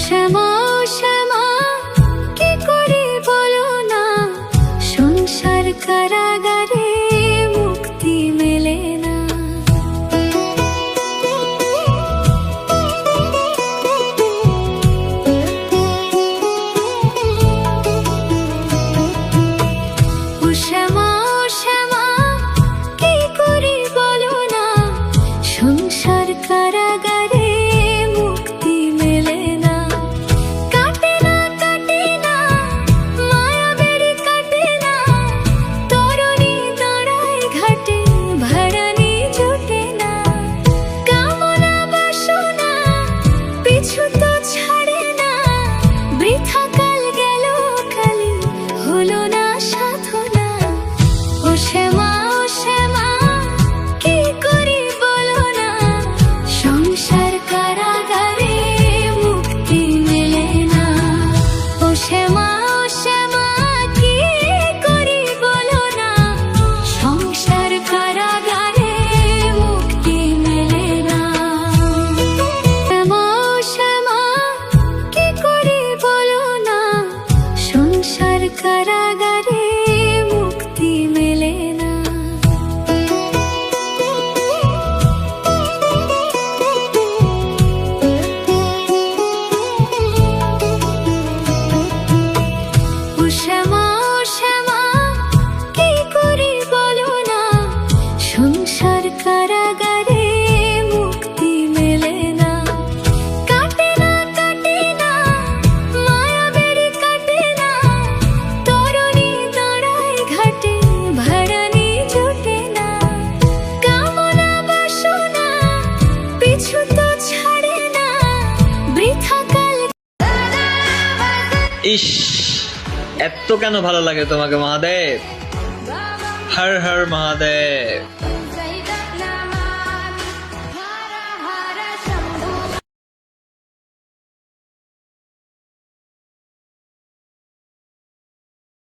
শ্যামা ও শ্যামা কি করি বলো না, সংসার কারাগারে মুক্তি মেলে না। ও শ্যামা ও শ্যামা কি করি বলো না, সংসার কারাগারে মুক্তি মেলে না। কাটে না কাটে না মায়া বেড়ি কাটে না, তরুণী দাঁড়ায় ঘাটে ভাড়ানি জোটে না। কামনা বাসনা পিছু তো ছাড়ে না, বৃথা কাল গেল কালি হলো না সাধনা। ও শ্যামা ও শ্যামা কি করি বলো না, সংসার কারাগারে মুক্তি মেলে না। ও শ্যামা ও শ্যামা কি করি বলো না, সংসার কারাগারে মুক্তি মেলে না। শ্যামা ও শ্যামা কি করি বলো না, সংসার কারাগারে মুক্তি মেলে না। ও শ্যামা ও শ্যামা কি করি বলো না, সংসার কারাগারে মুক্তি মেলে না। কাটে না কাটে না মায়া বেড়ি কাটে না, তরুণী দাঁড়ায় ঘাটে ভাড়ানি জোটে না। কামনা বাসনা পিছু তো ছাড়ে না, বৃথা কাল। ইস, এত কেন ভালো লাগে তোমাকে মহাদেব? হর হর মহাদেব।